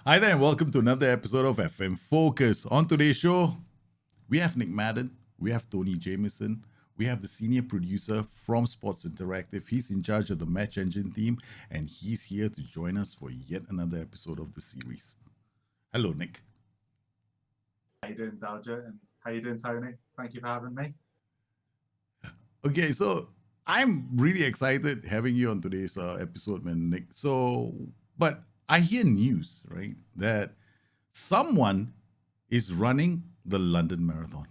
Hi there, and welcome to another episode of FMFocus. On today's show, we have Nic Madden, we have Tony Jameson, we have the senior producer from Sports Interactive. He's in charge of the Match Engine team, and he's here to join us for yet another episode of the series. Hello, Nic. How you doing, Dalja? And how you doing, Tony? Thank you for having me. Okay, so I'm really excited having you on today's episode, man, Nic. But I hear news, right, that someone is running the London Marathon.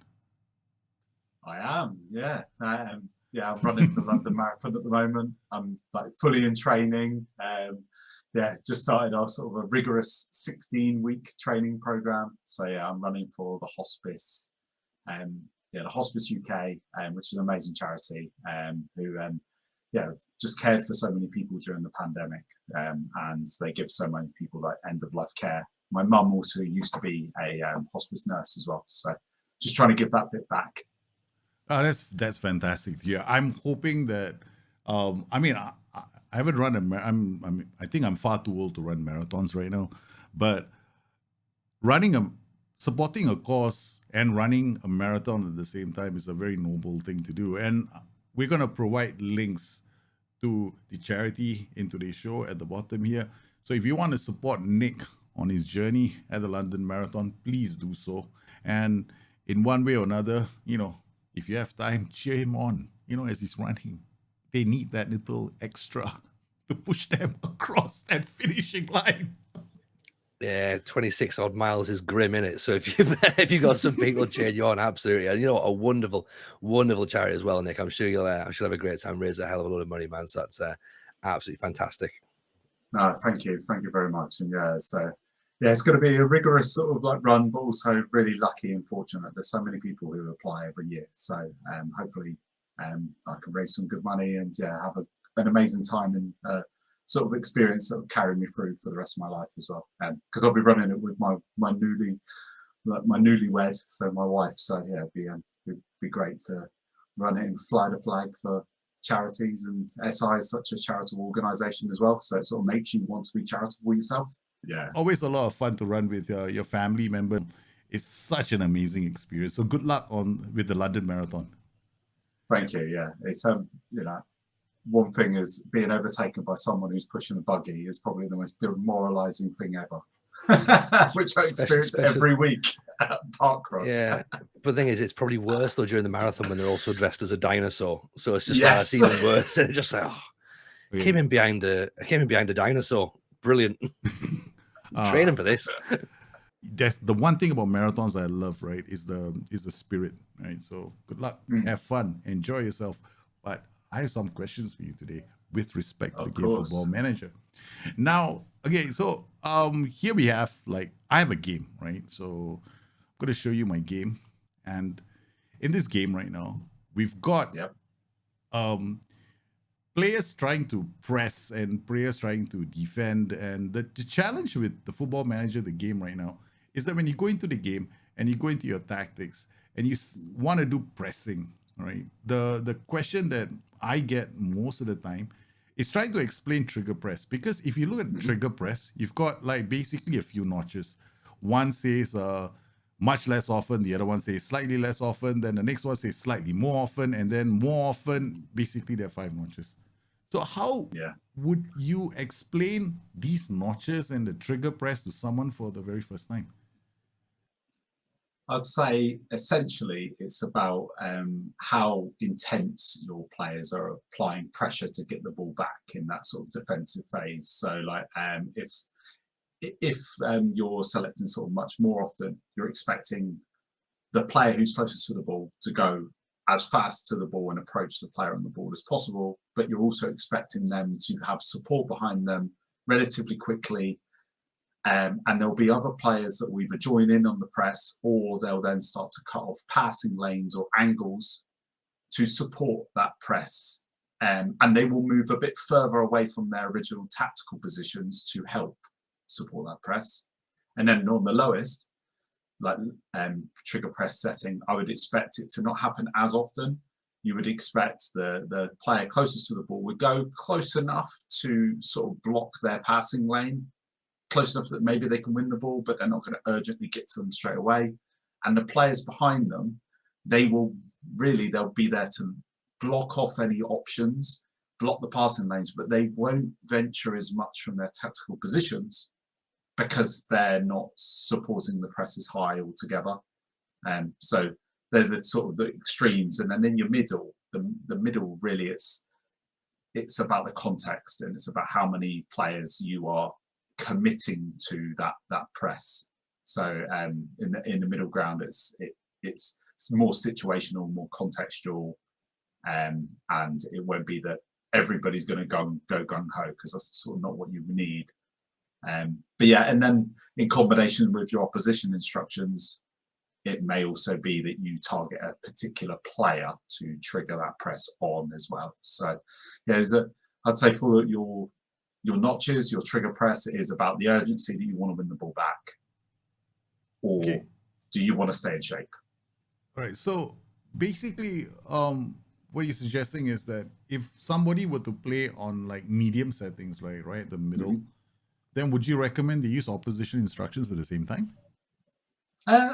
I am, yeah. I'm running the London Marathon at the moment. I'm like fully in training. Just started our sort of a rigorous 16-week training program. So yeah, I'm running for the Hospice, the Hospice UK, which is an amazing charity, who just cared for so many people during the pandemic, and they give so many people like end of life care. My mum also used to be a hospice nurse as well, so just trying to give that bit back. Oh, that's fantastic to hear. I'm hoping that, I haven't run I think I'm far too old to run marathons right now, but supporting a cause and running a marathon at the same time is a very noble thing to do. And we're gonna provide links to the charity in today's show at the bottom here. So if you want to support Nic on his journey at the London Marathon, please do so. And in one way or another, if you have time, cheer him on, as he's running. They need that little extra to push them across that finishing line. Yeah, 26 odd miles is grim, innit? So if you've got some people cheering you on, absolutely. And a wonderful, wonderful charity as well, Nic. I'm sure you'll have a great time, raise a hell of a lot of money, man. So that's absolutely fantastic. No, thank you very much. And it's going to be a rigorous sort of like run, but also really lucky and fortunate. There's so many people who apply every year, so hopefully I can raise some good money and have an amazing time and sort of experience that will carry me through for the rest of my life as well. Because I'll be running it with my newlywed, so my wife. So yeah, it'd be great to run it and fly the flag for charities, and SI is such a charitable organization as well, so it sort of makes you want to be charitable yourself. Yeah, always a lot of fun to run with your family member. It's such an amazing experience. So good luck with the London Marathon. Thank you. Yeah, it's one thing is being overtaken by someone who's pushing a buggy is probably the most demoralizing thing ever. Which I experience every week at Parkrun. Yeah, but the thing is, it's probably worse though during the marathon when they're also dressed as a dinosaur. So it's just that's even worse. And it's just like, I came in behind a dinosaur. Brilliant. Training for this. That's the one thing about marathons that I love, right? Is the spirit, right? So good luck, have fun, enjoy yourself. But I have some questions for you today with respect to the game Football Manager. Now, okay, so here we have I have a game, right? So I'm going to show you my game, and in this game right now, we've got players trying to press and players trying to defend. And the challenge with the Football Manager, the game right now, is that when you go into the game and you go into your tactics and you want to do pressing, right? The question that I get most of the time is trying to explain trigger press, because if you look at trigger press, you've got basically a few notches. One says much less often, the other one says slightly less often, then the next one says slightly more often, and then more often. Basically, there are 5 notches. So how would you explain these notches and the trigger press to someone for the very first time? I'd say essentially it's about how intense your players are applying pressure to get the ball back in that sort of defensive phase. So if you're selecting sort of much more often, you're expecting the player who's closest to the ball to go as fast to the ball and approach the player on the ball as possible, but you're also expecting them to have support behind them relatively quickly. And there'll be other players that will either join in on the press, or they'll then start to cut off passing lanes or angles to support that press. And they will move a bit further away from their original tactical positions to help support that press. And then on the lowest, trigger press setting, I would expect it to not happen as often. You would expect the player closest to the ball would go close enough to sort of block their passing lane, close enough that maybe they can win the ball, but they're not going to urgently get to them straight away. And the players behind them, they'll be there to block off any options, block the passing lanes, but they won't venture as much from their tactical positions because they're not supporting the press as high altogether. So there's the sort of the extremes, and then in your middle, the middle really it's about the context, and it's about how many players you are committing to that press. So in the middle ground, it's more situational, more contextual, and it won't be that everybody's going to go gung ho, because that's sort of not what you need. But yeah, and then in combination with your opposition instructions, it may also be that you target a particular player to trigger that press on as well. So yeah, I'd say for your notches, your trigger press, it is about the urgency that you want to win the ball back, or do you want to stay in shape? All right. So basically, what you're suggesting is that if somebody were to play on like medium settings, right, the middle, then would you recommend they use opposition instructions at the same time?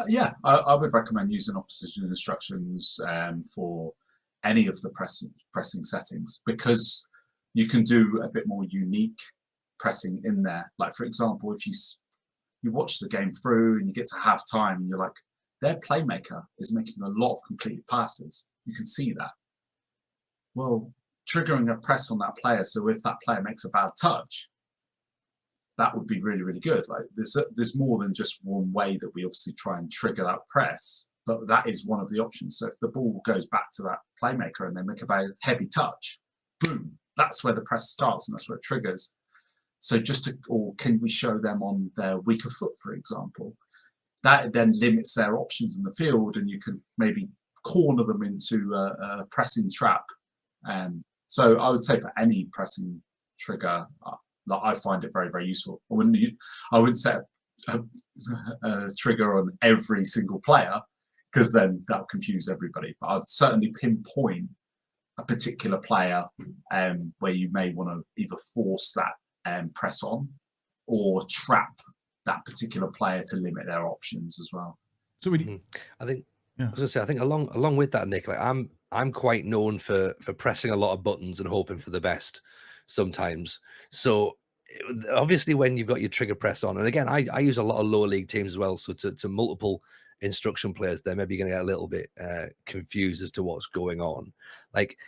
Yeah, I would recommend using opposition instructions for any of the pressing settings, because you can do a bit more unique pressing in there. Like, for example, if you watch the game through and you get to half time and you're like, their playmaker is making a lot of completed passes. You can see that. Well, triggering a press on that player, so if that player makes a bad touch, that would be really, really good. Like there's more than just one way that we obviously try and trigger that press, but that is one of the options. So if the ball goes back to that playmaker and they make a very heavy touch, boom, that's where the press starts and that's where it triggers. So or can we show them on their weaker foot, for example? That then limits their options in the field, and you can maybe corner them into a pressing trap. So I would say for any pressing trigger, I find it very, very useful. I wouldn't set a trigger on every single player, because then that would confuse everybody. But I'd certainly pinpoint a particular player where you may want to either force that press on, or trap that particular player to limit their options as well. So I think I was gonna say, I think along with that, Nick, like I'm quite known for pressing a lot of buttons and hoping for the best sometimes. So obviously when you've got your trigger press on, and again, I use a lot of lower league teams as well, so to multiple instruction players, they're maybe going to get a little bit confused as to what's going on. Like,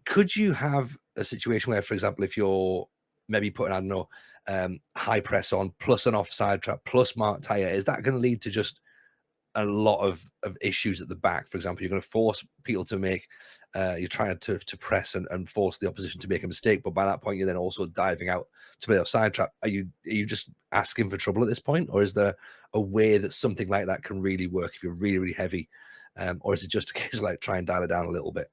could you have a situation where, for example, if you're maybe putting, I don't know, high press on plus an offside trap plus mark tire, is that going to lead to just a lot of issues at the back? For example, you're going to force people to make you're trying to press and force the opposition to make a mistake, but by that point you're then also diving out to play offside trap. Are you just asking for trouble at this point, or is there a way that something like that can really work if you're really, really heavy, or is it just a case of like try and dial it down a little bit?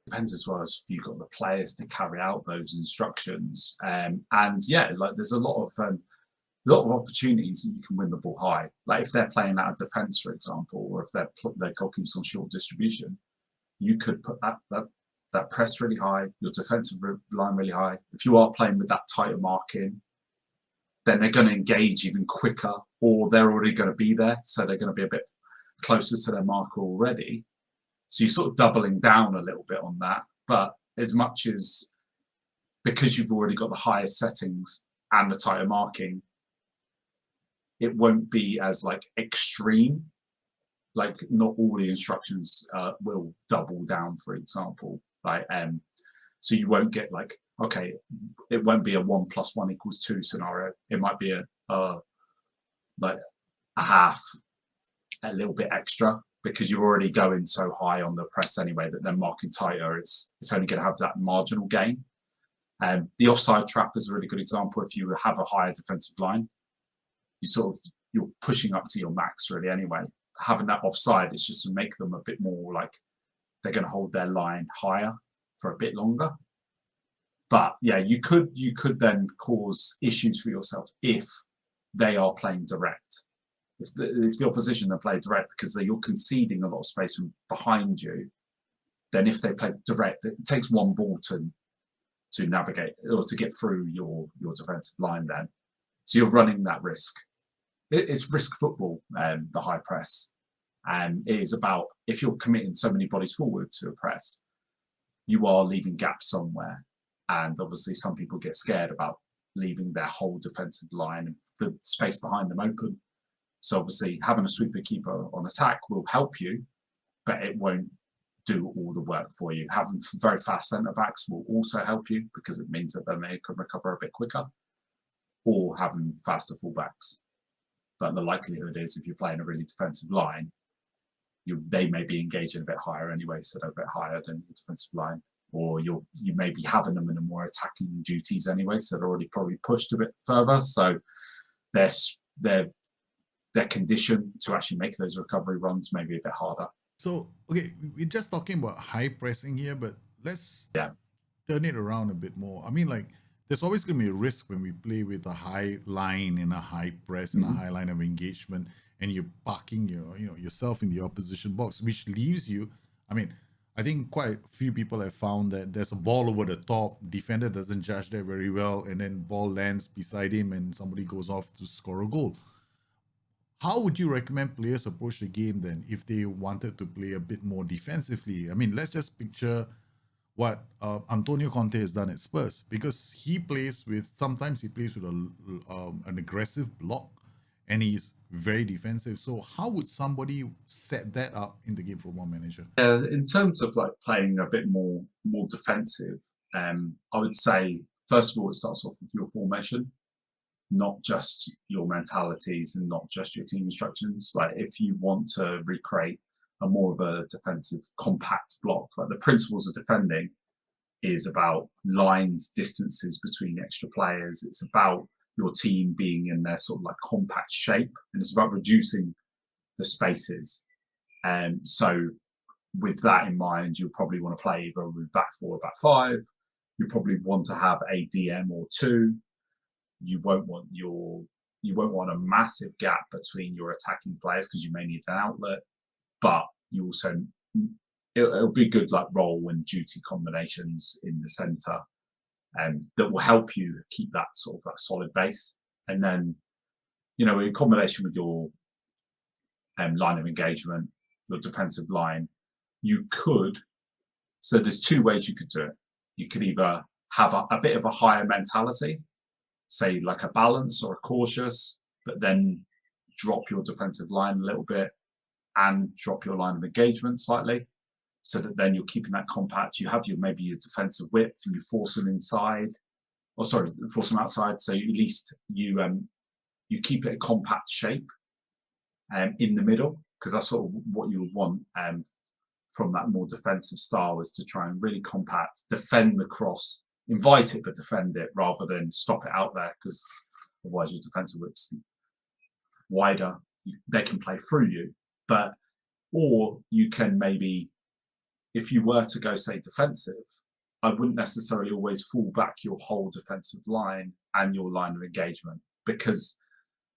Depends as well as if you've got the players to carry out those instructions, and yeah, like there's a lot of opportunities that you can win the ball high. Like if they're playing out of defense, for example, or if their goalkeeper's on short distribution, you could put that press really high, your defensive line really high. If you are playing with that tighter marking, then they're going to engage even quicker, or they're already going to be there, so they're going to be a bit closer to their marker already. So you're sort of doubling down a little bit on that. But as much as, because you've already got the highest settings and the tighter marking, it won't be as like extreme. Like not all the instructions will double down, for example. Like so you won't get like, okay, it won't be a 1 + 1 = 2 scenario. It might be like a half, a little bit extra, because you're already going so high on the press anyway that they're marking tighter. It's only going to have that marginal gain. The offside trap is a really good example. If you have a higher defensive line, you're pushing up to your max really anyway. Having that offside is just to make them a bit more like they're going to hold their line higher for a bit longer. But yeah, you could then cause issues for yourself if they are playing direct. If the opposition are playing direct, because you're conceding a lot of space from behind you, then if they play direct, it takes one ball to navigate or to get through your defensive line then. So you're running that risk. It's risk football, the high press. And it is about, if you're committing so many bodies forward to a press, you are leaving gaps somewhere. And obviously some people get scared about leaving their whole defensive line, the space behind them open. So obviously having a sweeper keeper on attack will help you, but it won't do all the work for you. Having very fast centre backs will also help you because it means that they can recover a bit quicker, or having faster fullbacks. But the likelihood is, if you're playing a really defensive line, they may be engaging a bit higher anyway, so they're a bit higher than the defensive line. Or you may be having them in a more attacking duties anyway, so they're already probably pushed a bit further. So their condition to actually make those recovery runs may be a bit harder. So, okay, we're just talking about high pressing here, but let's turn it around a bit more. I mean, like, there's always going to be a risk when we play with a high line and a high press and a high line of engagement, and you're parking yourself in the opposition box, which leaves you. I mean, I think quite a few people have found that there's a ball over the top, defender doesn't judge that very well, and then ball lands beside him and somebody goes off to score a goal. How would you recommend players approach the game then if they wanted to play a bit more defensively? I mean, let's just picture what Antonio Conte has done at Spurs, because sometimes he plays with an aggressive block and he's very defensive. So how would somebody set that up in the Game Football Manager? In terms of like playing a bit more defensive, I would say, first of all, it starts off with your formation, not just your mentalities and not just your team instructions. Like, if you want to recreate a more of a defensive compact block, like the principles of defending is about lines, distances between extra players. It's about your team being in their sort of like compact shape, and it's about reducing the spaces. And so with that in mind, you'll probably want to play either with back four or back five. You probably want to have a DM or two. You won't want a massive gap between your attacking players because you may need an outlet, but you also, it'll be good like role and duty combinations in the center, that will help you keep that sort of that solid base. And then, in combination with your line of engagement, your defensive line, so there's two ways you could do it. You could either have a bit of a higher mentality, say like a balance or a cautious, but then drop your defensive line a little bit and drop your line of engagement slightly, so that then you're keeping that compact. You have maybe your defensive width and you force them inside, force them outside. So at least you keep it a compact shape in the middle, because that's sort of what you would want from that more defensive style, is to try and really compact, defend the cross, invite it but defend it, rather than stop it out there, because otherwise your defensive width's wider. They can play through you, or you can maybe, if you were to go, say, defensive, I wouldn't necessarily always fall back your whole defensive line and your line of engagement, because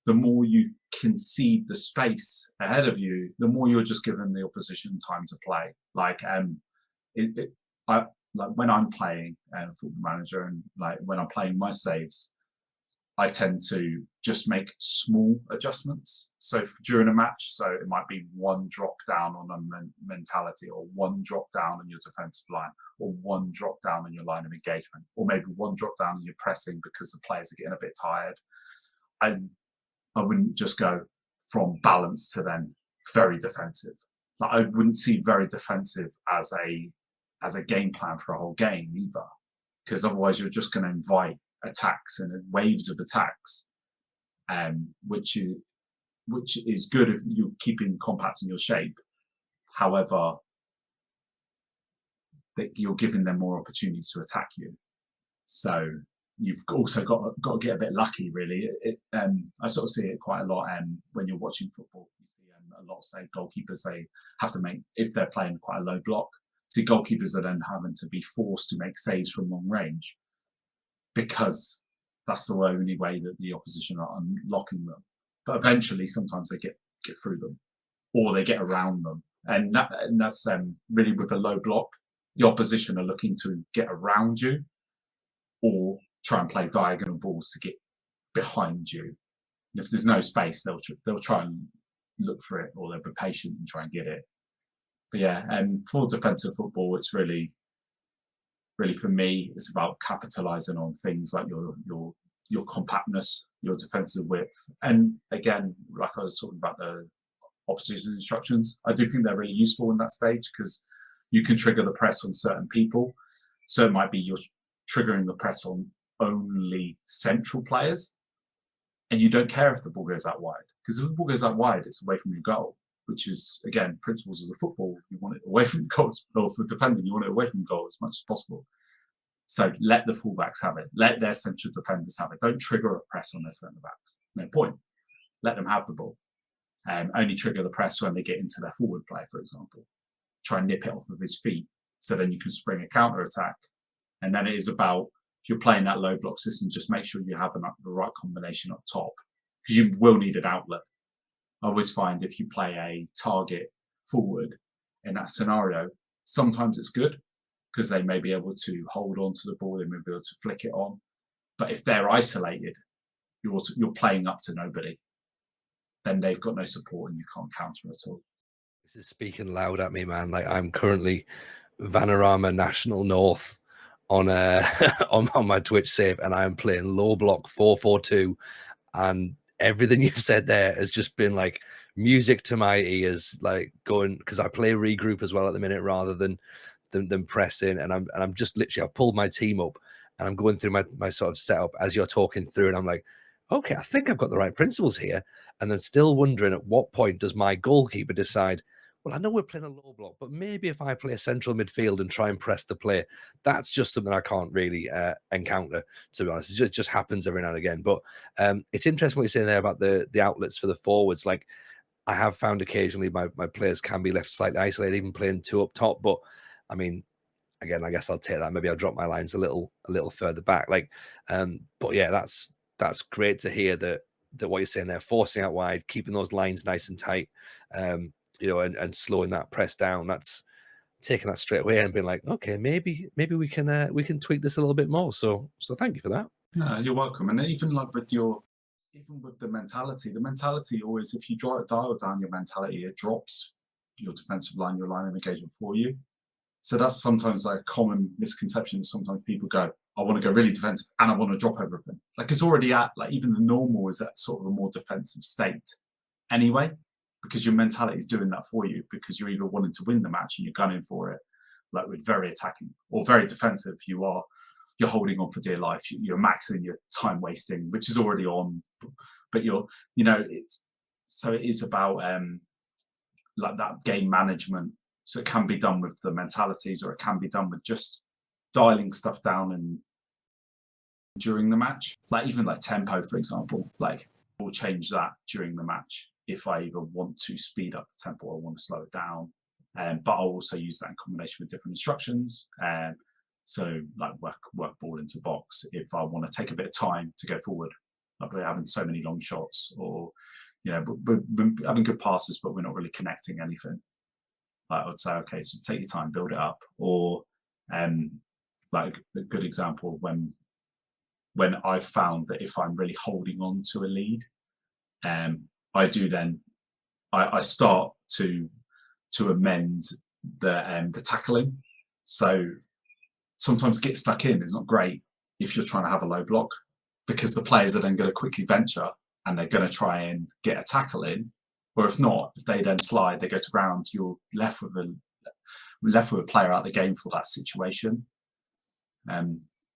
the more you concede the space ahead of you, the more you're just giving the opposition time to play. Like, like when I'm playing Football Manager, and like when I'm playing my saves, I tend to just make small adjustments. So during a match, so it might be one drop down on a mentality, or one drop down on your defensive line, or one drop down on your line of engagement, or maybe one drop down on your pressing because the players are getting a bit tired. I wouldn't just go from balance to then very defensive. Like, I wouldn't see very defensive as a game plan for a whole game either, because otherwise you're just going to invite attacks and waves of attacks, which is good if you're keeping compact in your shape. However, that you're giving them more opportunities to attack you. So you've also got to get a bit lucky, really. I sort of see it quite a lot when you're watching football. You see a lot of, say, goalkeepers, they have to make, if they're playing quite a low block, see goalkeepers are then having to be forced to make saves from long range, because that's the only way that the opposition are unlocking them. But eventually, sometimes they get through them, or they get around them. And that's really, with a low block, the opposition are looking to get around you, or try and play diagonal balls to get behind you. And if there's no space, they'll try and look for it, or they'll be patient and try and get it. But yeah, and for defensive football, it's really for me, it's about capitalizing on things like your compactness, your defensive width. And again, like I was talking about the opposition instructions, I do think they're really useful in that stage, because you can trigger the press on certain people. So it might be you're triggering the press on only central players, and you don't care if the ball goes out wide, because if the ball goes out wide, it's away from your goal, which is, again, principles of the football. You want it away from the goal, or for defending, you want it away from the goal as much as possible. So let the fullbacks have it. Let their central defenders have it. Don't trigger a press on their centre backs. No point. Let them have the ball. Only trigger the press when they get into their forward play, for example. Try and nip it off of his feet, so then you can spring a counter attack. And then it is about, if you're playing that low block system, just make sure you have the right combination up top, because you will need an outlet. I always find if you play a target forward in that scenario, sometimes it's good, because they may be able to hold on to the ball, they may be able to flick it on. But if they're isolated, you're playing up to nobody. Then they've got no support and you can't counter at all. This is speaking loud at me, man. Like, I'm currently Vanarama National North on on my Twitch save, and I am playing low block 4-4-2, and everything you've said there has just been like music to my ears, like going, because I play regroup as well at the minute rather than pressing, and I'm just literally, I've pulled my team up and I'm going through my sort of setup as you're talking through, and I'm like, okay, I think I've got the right principles here. And then still wondering, at what point does my goalkeeper decide, well, I know we're playing a low block, but maybe if I play a central midfield and try and press the play, that's just something I can't really encounter, to be honest. It just happens every now and again. But it's interesting what you're saying there about the outlets for the forwards. Like, I have found occasionally my players can be left slightly isolated, even playing two up top. But I mean, again, I guess I'll take that. Maybe I'll drop my lines a little further back. Like, but yeah, that's great to hear that what you're saying there, forcing out wide, keeping those lines nice and tight, you know, and slowing that press down. That's taking that straight away and being like, okay, maybe we can tweak this a little bit more. So thank you for that. No, you're welcome. And even like with the mentality always, if you dial down your mentality, it drops your defensive line, your line of engagement for you. So that's sometimes like a common misconception. Sometimes people go, I want to go really defensive and I want to drop everything. Like, it's already at, like, even the normal is at sort of a more defensive state anyway, because your mentality is doing that for you, because you're either wanting to win the match and you're gunning for it, like with very attacking, or very defensive, you're holding on for dear life. You're maxing your time wasting, which is already on, but it is about like that game management. So it can be done with the mentalities, or it can be done with just dialing stuff down and during the match. Like, even like tempo, for example, like, we'll change that during the match if I either want to speed up the tempo or want to slow it down. But I'll also use that in combination with different instructions. So like work ball into box if I want to take a bit of time to go forward. Like, we're having so many long shots, or, you know, we're having good passes, but we're not really connecting anything. Like, I would say, okay, so take your time, build it up. Or like a good example, when I've found that if I'm really holding on to a lead, I do then I start to amend the tackling. So sometimes get stuck in is not great if you're trying to have a low block, because the players are then going to quickly venture and they're going to try and get a tackle in. Or if not, if they then slide, they go to ground, you're left with a player out of the game for that situation.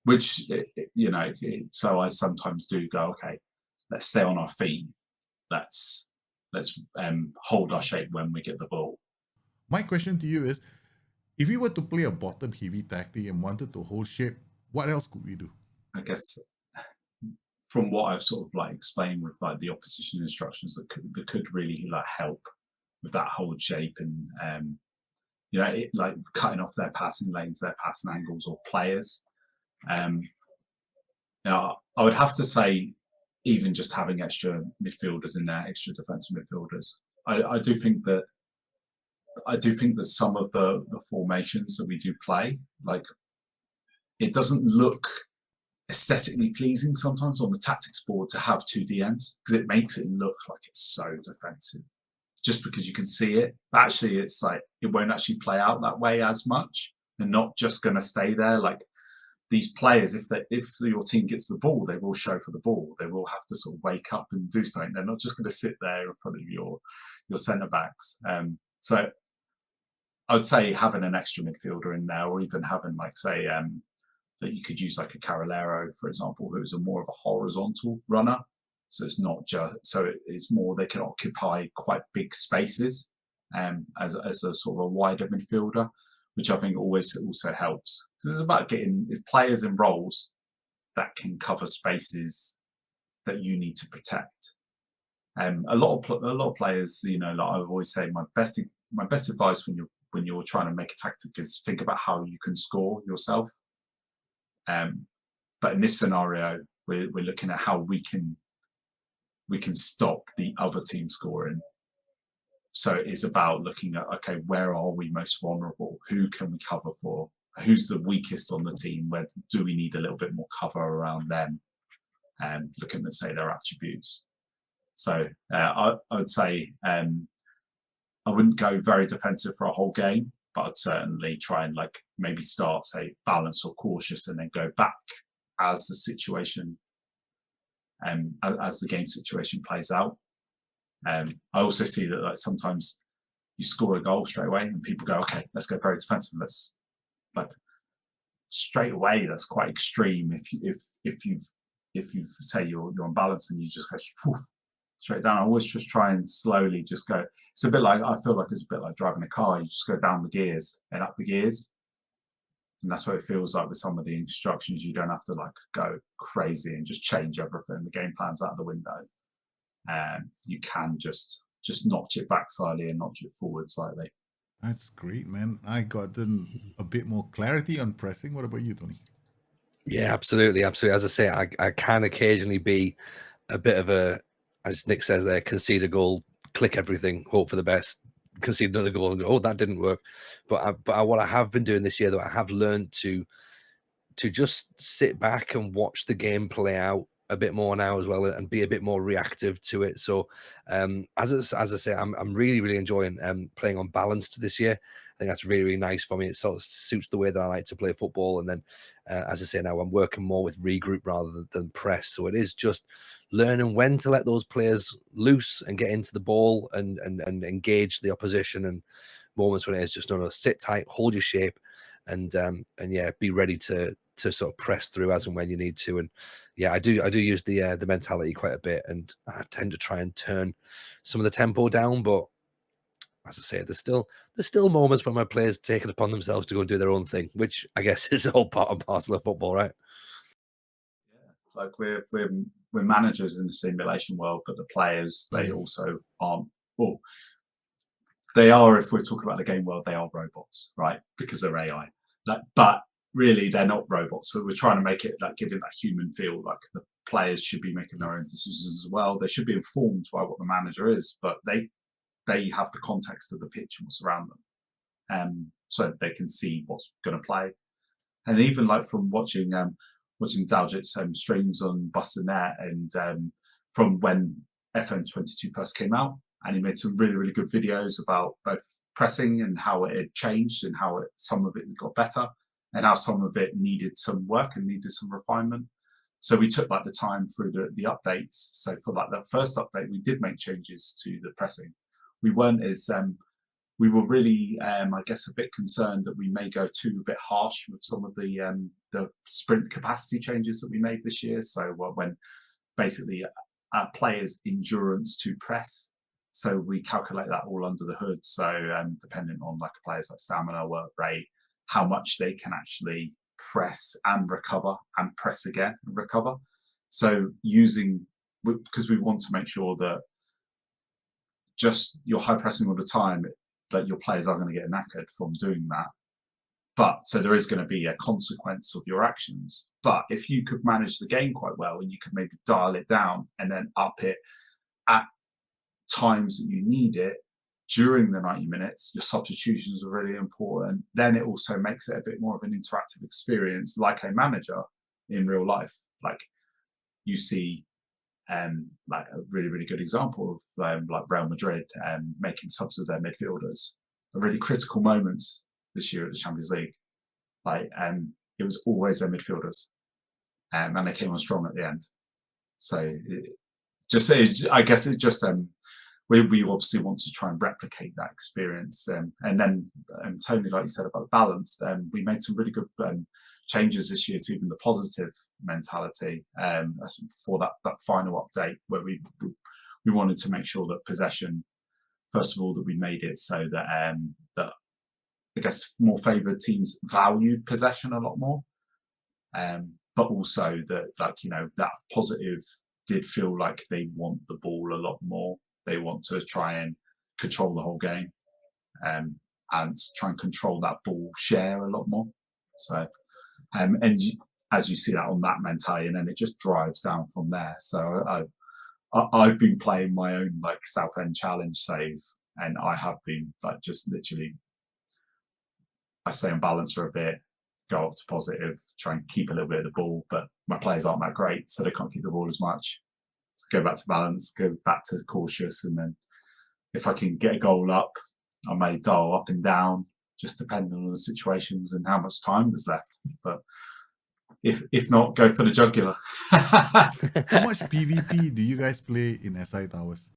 Which, you know, so I sometimes do go, okay, let's stay on our feet. Let's hold our shape when we get the ball. My question to you is, if we were to play a bottom heavy tactic and wanted to hold shape, what else could we do? I guess from what I've sort of like explained with like the opposition instructions that could really like help with that hold shape, and you know, it, like cutting off their passing lanes, their passing angles, or players. Now, I would have to say, even just having extra midfielders in there, extra defensive midfielders. I do think that some of the formations that we do play, like, it doesn't look aesthetically pleasing sometimes on the tactics board to have 2 DMs, because it makes it look like it's so defensive, just because you can see it. But actually, it's like it won't actually play out that way as much. They're not just going to stay there. Like these players, if your team gets the ball, they will show for the ball. They will have to sort of wake up and do something. They're not just going to sit there in front of your centre backs. So I would say having an extra midfielder in there, or even having like say that you could use like a Carolero, for example, who's a more of a horizontal runner. So it's not just, so it's more they can occupy quite big spaces as a sort of a wider midfielder, which I think always also helps. So it's about getting players in roles that can cover spaces that you need to protect. A lot of players, you know, like I always say, my best advice when you're trying to make a tactic is think about how you can score yourself. But in this scenario, we're looking at how we can stop the other team scoring. So it's about looking at, okay, where are we most vulnerable? Who can we cover for? Who's the weakest on the team? Where do we need a little bit more cover around them? And looking at, say, their attributes. So I would say I wouldn't go very defensive for a whole game, but I'd certainly try and like maybe start, say, balanced or cautious, and then go back as the situation as the game situation plays out. I also see that like sometimes you score a goal straight away and people go, okay, let's go very defensive. Let's like straight away. That's quite extreme. If you say you're unbalanced and you just go straight down. I always just try and slowly just go. It's a bit like, I feel like it's a bit like driving a car. You just go down the gears and up the gears. And that's what it feels like with some of the instructions. You don't have to like go crazy and just change everything. The game plan's out the window. You can just notch it back slightly and notch it forward slightly. That's great, man. I got a bit more clarity on pressing. What about you, Tony? Yeah, absolutely. As I say, I can occasionally be a bit of a, as Nic says there, concede a goal, click everything, hope for the best, concede another goal and go, oh, that didn't work. But what I have been doing this year, though, I have learned to just sit back and watch the game play out a bit more now as well, and be a bit more reactive to it. So as I say, I'm really enjoying playing on balanced this year. I think that's really nice for me. It sort of suits the way that I like to play football. And then as I say, now I'm working more with regroup rather than press. So it is just learning when to let those players loose and get into the ball and engage the opposition, and moments when it is just sit tight, hold your shape, and yeah, be ready to sort of press through as and when you need to. And yeah, I do use the mentality quite a bit, and I tend to try and turn some of the tempo down. But as I say, there's still moments when my players take it upon themselves to go and do their own thing, which I guess is all part and parcel of football, right? Yeah, like we're managers in the simulation world, but the players, they also aren't. Well, they are, if we're talking about the game world, they are robots, right? Because they're AI. But really, they're not robots. So we're trying to make it like giving that human feel. Like the players should be making their own decisions as well. They should be informed by what the manager is, but they have the context of the pitch and what's around them, so they can see what's going to play. And even like from watching Daljit's streams on Bustthenet, and from when FM22 first came out, and he made some really good videos about both pressing and how it had changed, and how some of it got better, and how some of it needed some work and needed some refinement. So we took like the time through the updates. So for like the first update, we did make changes to the pressing. We weren't as we were really, I guess, a bit concerned that we may go too a bit harsh with some of the sprint capacity changes that we made this year. So when basically our players' endurance to press, so we calculate that all under the hood. So depending on like a player's like stamina, work rate, how much they can actually press and recover, and press again and recover. So because we want to make sure that just you're high pressing all the time, that your players are going to get knackered from doing that. But so there is going to be a consequence of your actions. But if you could manage the game quite well, and you could maybe dial it down and then up it at times that you need it during the 90 minutes, your substitutions are really important. Then it also makes it a bit more of an interactive experience, like a manager, in real life. Like you see like a really, really good example of like Real Madrid making subs of their midfielders. A really critical moment this year at the Champions League. Like it was always their midfielders, and they came on strong at the end. So I guess it just we obviously want to try and replicate that experience. And then Tony, like you said about the balance, we made some really good changes this year to even the positive mentality for that final update, where we wanted to make sure that possession, first of all, that we made it so that that I guess more favoured teams valued possession a lot more, but also that, like, you know, that positive did feel like they want the ball a lot more. They want to try and control the whole game, and try and control that ball share a lot more. So, and as you see that on that mentality, and then it just drives down from there. So I've been playing my own like Southend challenge save, and I have been like just literally, I stay on balance for a bit, go up to positive, try and keep a little bit of the ball, but my players aren't that great, so they can't keep the ball as much. So go back to balance, go back to cautious, and then if I can get a goal up, I may dial up and down, just depending on the situations and how much time there's left. But if not, go for the jugular. How much PvP do you guys play in SI Towers?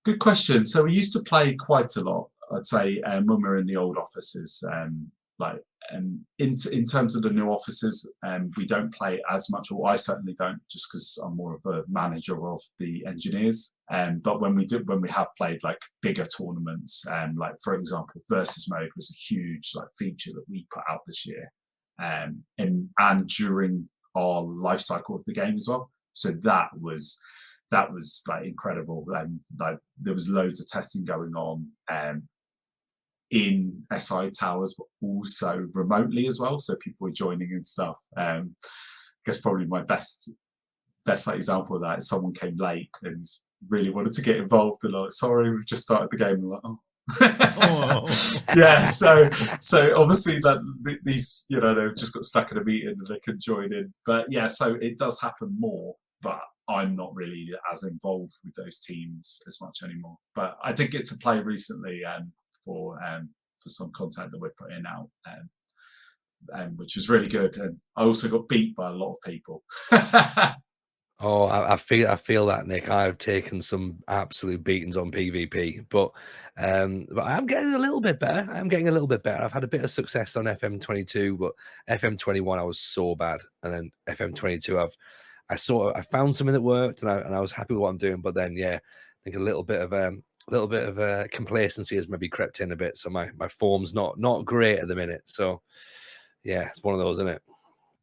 Good question. So we used to play quite a lot, I'd say, when we were in the old offices. In terms of the new offices, we don't play as much, or I certainly don't, just because I'm more of a manager of the engineers. But when we have played like bigger tournaments, like for example, Vrs Mode was a huge like feature that we put out this year, and during our life cycle of the game as well. So that was like incredible. Like there was loads of testing going on. In SI Towers, but also remotely as well. So people were joining and stuff. I guess probably my best like example of that is someone came late and really wanted to get involved, and like, sorry, we've just started the game. And like, oh. Yeah. So obviously that these, you know, they've just got stuck in a meeting and they can join in. But yeah, so it does happen more, but I'm not really as involved with those teams as much anymore. But I did get to play recently, for some content that we're putting out, which was really good. And I also got beat by a lot of people. Oh, I feel that, Nick. I've taken some absolute beatings on PvP, but I'm getting a little bit better. I've had a bit of success on FM22, but FM21 I was so bad, and then FM22 I found something that worked, and I was happy with what I'm doing. But then, yeah, I think a little bit of complacency has maybe crept in a bit, so my form's not great at the minute. So yeah, it's one of those, isn't it?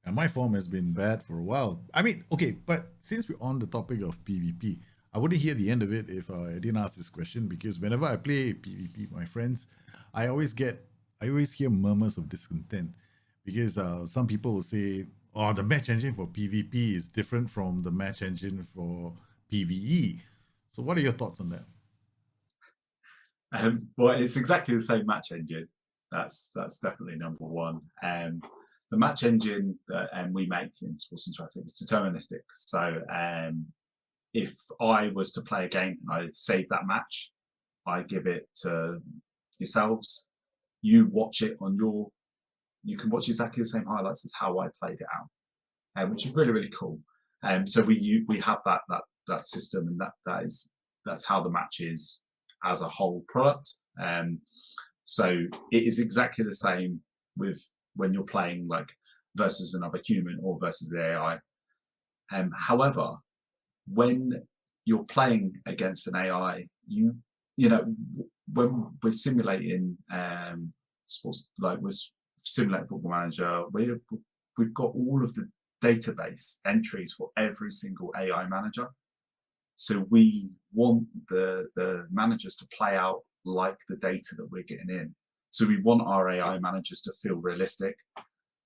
And my form has been bad for a while. I mean, okay, but since we're on the topic of PvP, I wouldn't hear the end of it if I didn't ask this question, because whenever I play PvP with my friends, I always hear murmurs of discontent, because some people will say, oh, the match engine for PvP is different from the match engine for PvE. So what are your thoughts on that? Well, it's exactly the same match engine. That's definitely number one. The match engine that we make in Sports Interactive is deterministic. So if I was to play a game and I save that match, I give it to yourselves. You watch it you can watch exactly the same highlights as how I played it out, which is really, really cool. So we have that system, and that's how the match is as a whole product. So it is exactly the same with when you're playing like versus another human or versus the AI. However, when you're playing against an AI, you know, when we're simulating sports, like we're simulating Football Manager, we've got all of the database entries for every single AI manager. So we want the managers to play out like the data that we're getting in. So we want our AI managers to feel realistic.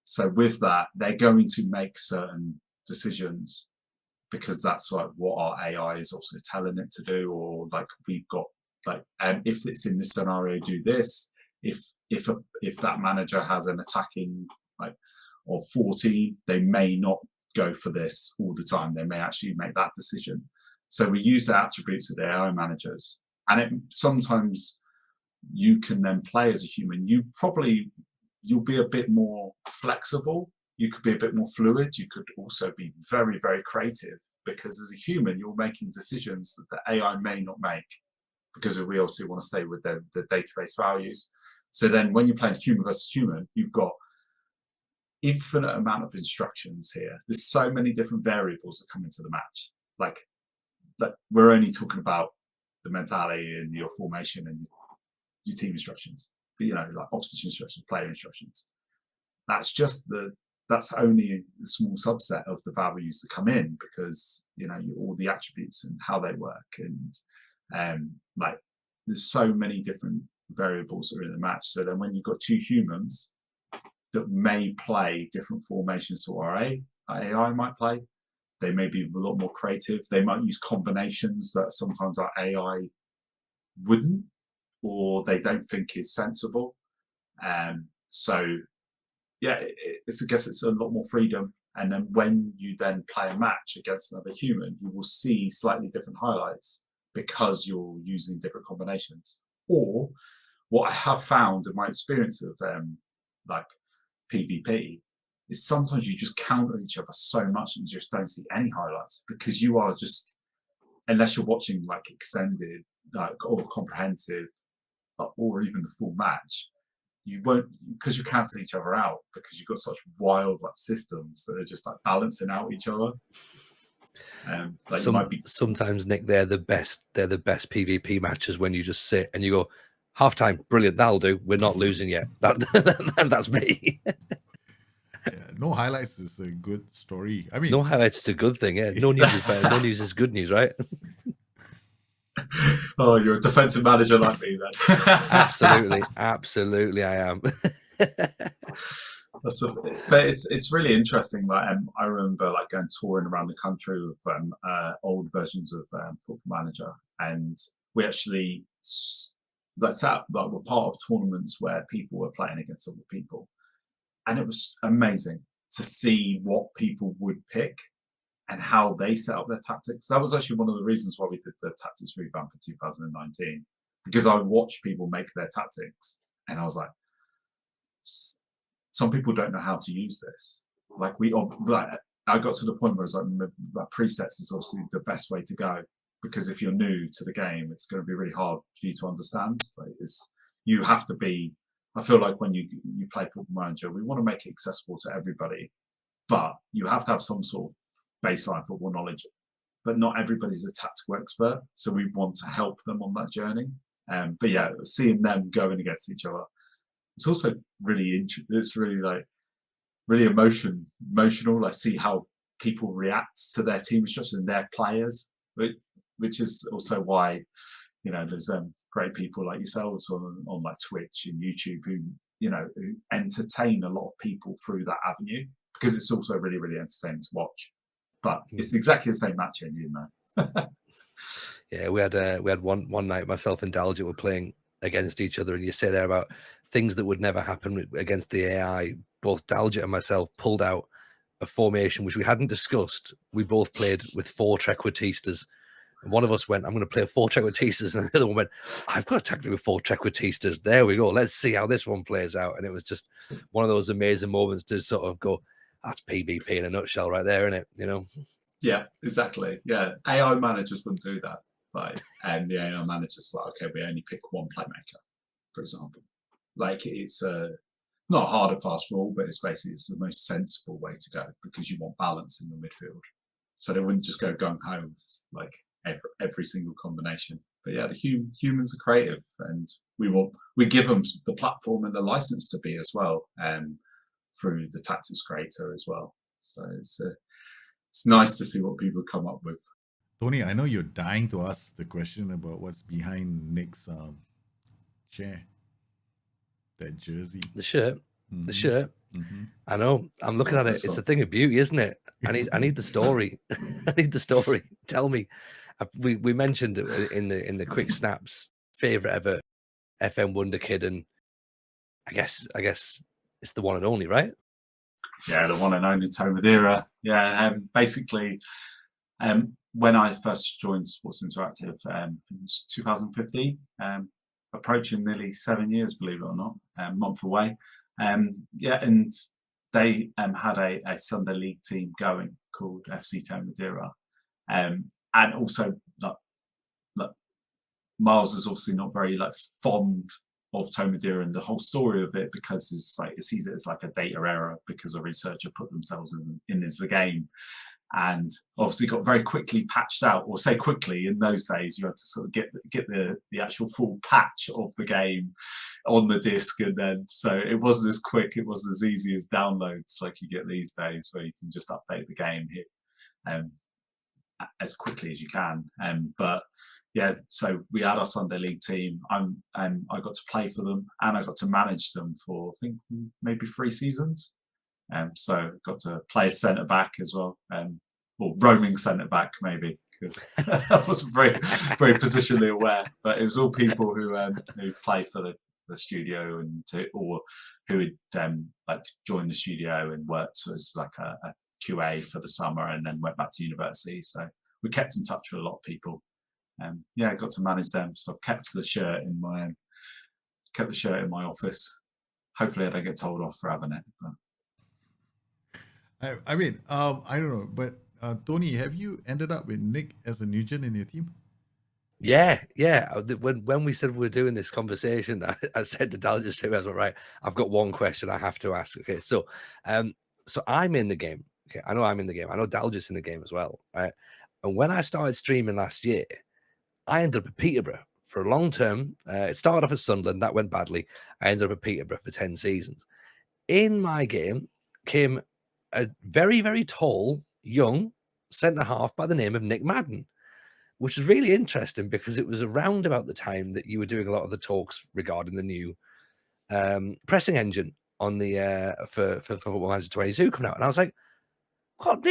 So with that, they're going to make certain decisions because that's like what our AI is also telling it to do, or like we've got like, if it's in this scenario, do this. If that manager has an attacking, like of 14, they may not go for this all the time. They may actually make that decision. So we use the attributes of the AI managers, and sometimes you can then play as a human. You'll be a bit more flexible. You could be a bit more fluid. You could also be very, very creative, because as a human, you're making decisions that the AI may not make, because we also want to stay with the database values. So then when you're playing human versus human, you've got infinite amount of instructions here. There's so many different variables that come into the match. Like we're only talking about the mentality and your formation and your team instructions, but like opposition instructions, player instructions. That's only a small subset of the values that come in, because all the attributes and how they work, and like there's so many different variables that are in the match. So then when you've got two humans that may play different formations to our AI might play, they may be a lot more creative. They might use combinations that sometimes our AI wouldn't, or they don't think is sensible. So yeah, I guess it's a lot more freedom. And then when you then play a match against another human, you will see slightly different highlights because you're using different combinations. Or what I have found in my experience of like PvP is sometimes you just counter each other so much and you just don't see any highlights, because you are just, unless you're watching like extended or comprehensive or even the full match, you won't, because you cancel each other out, because you've got such wild like systems that are just like balancing out each other. Sometimes, Nick, they're the best PvP matches when you just sit and you go, halftime, brilliant, that'll do. We're not losing yet. That's me. Yeah, no highlights is a good story. I mean, no highlights is a good thing. Yeah, no news is better. No news is good news, right? Oh, you're a defensive manager like me, then. absolutely, I am. But it's really interesting. Like I remember like going touring around the country with old versions of Football Manager, and we actually we're part of tournaments where people were playing against other people, and it was amazing to see what people would pick and how they set up their tactics. That was actually one of the reasons why we did the tactics revamp in 2019, because I watched people make their tactics and I was like, some people don't know how to use this. Like I got to the point where it's like presets is obviously the best way to go, because if you're new to the game, it's going to be really hard for you to understand. You have to be, I feel like when you play Football Manager, we want to make it accessible to everybody, but you have to have some sort of baseline football knowledge. But not everybody's a tactical expert, so we want to help them on that journey. But yeah, seeing them going against each other, it's also really really emotional. Like see how people react to their team instructions and their players, which is also why there's great people like yourselves on like Twitch and YouTube who entertain a lot of people through that avenue, because it's also really, really entertaining to watch. But it's exactly the same match engine, though. Yeah, we had one night, myself and Dalgit were playing against each other, and you say there about things that would never happen against the AI. Both Dalgit and myself pulled out a formation which we hadn't discussed. We both played with 4 trequartistas. And one of us went, I'm going to play 4 trequartistas, and the other one went, I've got a tactic with 4 trequartistas. There we go. Let's see how this one plays out. And it was just one of those amazing moments to sort of go, that's PvP in a nutshell right there, isn't it? Yeah, exactly. Yeah, AI managers wouldn't do that. And the AI managers okay, we only pick one playmaker, for example. Like it's not a hard and fast rule, but it's the most sensible way to go, because you want balance in the midfield. So they wouldn't just go gung ho like every single combination. But yeah, the humans are creative, and we give them the platform and the license to be as well, through the tactics creator as well. So it's nice to see what people come up with. Tony, I know you're dying to ask the question about what's behind Nic's chair, that jersey, the shirt. Mm-hmm. The shirt. Mm-hmm. I know. I'm looking at it. It's a thing of beauty, isn't it? I need the story. I need the story. Tell me. We mentioned in the quick snaps, favorite ever FM Wonder Kid, and I guess it's the one and only, right? Yeah, the one and only Tony Madeira. Yeah, basically, when I first joined Sports Interactive, it was 2015, approaching nearly 7 years, believe it or not, a month away. Yeah, and they had a Sunday League team going called FC Tony Madeira, and also like Miles is obviously not very fond of Tony Madeira and the whole story of it, because it sees it as like a data error because a researcher put themselves in as the game, and obviously got very quickly patched out. Or say quickly, in those days you had to sort of get the actual full patch of the game on the disc, and then so it wasn't as quick, it wasn't as easy as downloads like you get these days, where you can just update the game here as quickly as you can. But yeah, so we had our Sunday League team. I got to play for them, and I got to manage them for, I think, maybe 3 seasons. So got to play as centre back as well, or roaming centre back maybe, because I wasn't very positionally aware. But it was all people who play for the studio, or who had joined the studio and worked as like a QA for the summer, and then went back to university. So we kept in touch with a lot of people. Yeah, I got to manage them, so I've kept the shirt in my office. Hopefully, I don't get told off for having it. But I mean, I don't know, but Tony, have you ended up with Nic as a newgen in your team? Yeah. When we said we were doing this conversation, I said to Dal just straight away, I was like, right, I've got one question I have to ask. Okay, so I'm in the game. Okay, I know I'm in the game. I know Dalgis in the game as well, right? And when I started streaming last year, I ended up at Peterborough for a long term. It started off at Sunderland, that went badly. I ended up at Peterborough for 10 seasons. In my game came a very, very tall, young centre-half by the name of Nic Madden, which is really interesting because it was around about the time that you were doing a lot of the talks regarding the new pressing engine on the for Football Manager 22 coming out. And I was like, God,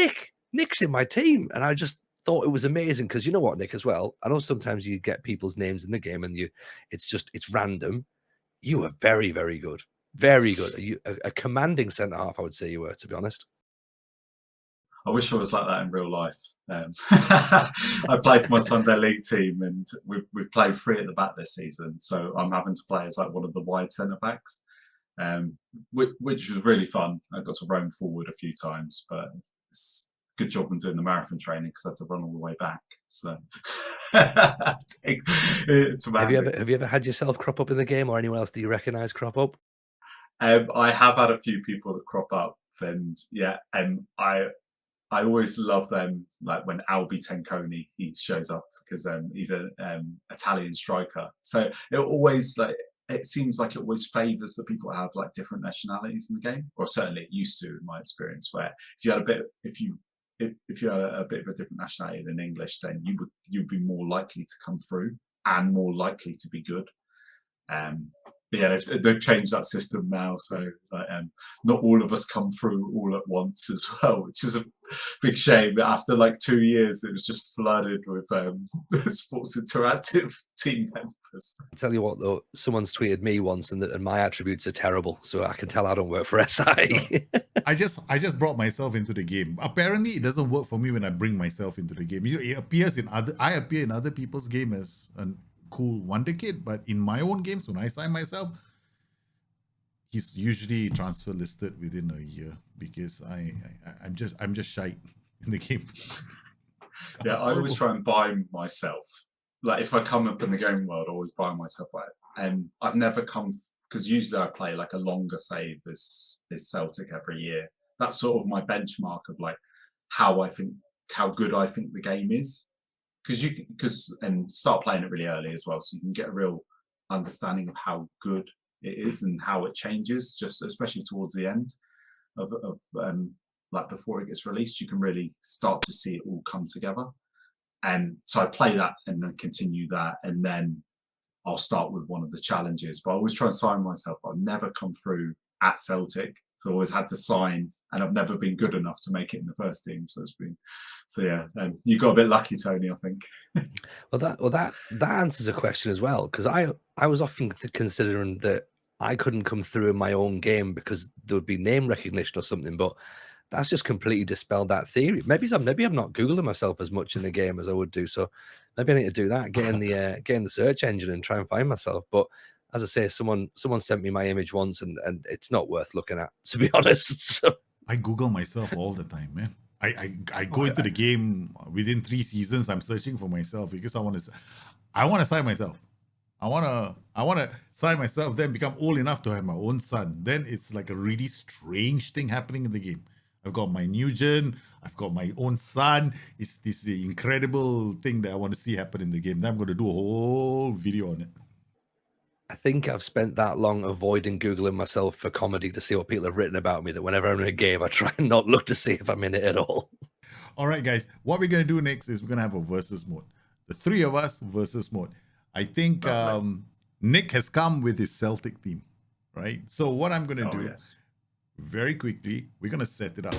Nick's in my team. And I just thought it was amazing, because you know what, Nic, as well, I know sometimes you get people's names in the game and it's random. You were very, very good. Very good. You a commanding centre half, I would say you were, to be honest. I wish I was like that in real life. I played for my Sunday League team, and we played 3 at the back this season, so I'm having to play as like one of the wide centre backs, which was really fun. I got to roam forward a few times, but it's a good job I'm doing the marathon training, because I had to run all the way back. So have you ever had yourself crop up in the game, or anyone else do you recognise crop up? I have had a few people that crop up, and yeah, I always love them, like when Albi Tenconi he shows up, because he's an Italian striker. So it seems like it always favours the people that have like different nationalities in the game, or certainly it used to, in my experience. Where if you had a bit of a different nationality than English, then you'd be more likely to come through and more likely to be good. But yeah, they've changed that system now, so not all of us come through all at once as well, which is a big shame. After like 2 years, it was just flooded with Sports Interactive team members. I'll tell you what, though, someone's tweeted me once, and my attributes are terrible, so I can tell I don't work for SI. I just brought myself into the game. Apparently, it doesn't work for me when I bring myself into the game. I appear in other people's game as an cool wonder kid, but in my own games, when I sign myself, he's usually transfer listed within a year, because I'm just shy in the game. Yeah, I always try and buy myself. Like if I come up in the game world, I always buy myself out. And I've never come, because usually I play like a longer save as Celtic every year. That's sort of my benchmark of like how good I think the game is. And start playing it really early as well, so you can get a real understanding of how good it is and how it changes, just especially towards the end of like before it gets released. You can really start to see it all come together. And so I play that and then continue that, and then I'll start with one of the challenges. But I always try and sign myself. I've never come through at Celtic, so I always had to sign, and I've never been good enough to make it in the first team. So yeah, you got a bit lucky, Tony, I think. Well, that answers a question as well, because I was often considering that I couldn't come through in my own game because there would be name recognition or something. But that's just completely dispelled that theory. Maybe I'm not Googling myself as much in the game as I would do. So maybe I need to do that, get in the search engine and try and find myself. But as I say, someone sent me my image once, and it's not worth looking at, to be honest. So I Google myself all the time, man. I go into the game within 3 seasons. I'm searching for myself because I want to sign myself. I want to sign myself, then become old enough to have my own son. Then it's like a really strange thing happening in the game. I've got my newgen, I've got my own son. It's this incredible thing that I want to see happen in the game. Then I'm going to do a whole video on it. I think I've spent that long avoiding Googling myself for comedy to see what people have written about me that whenever I'm in a game, I try and not look to see if I'm in it at all. All right, guys. What we're going to do next is we're going to have a versus mode. The 3 of us versus mode. I think Nic has come with his Celtic theme, right? So what I'm going to do, very quickly, we're going to set it up.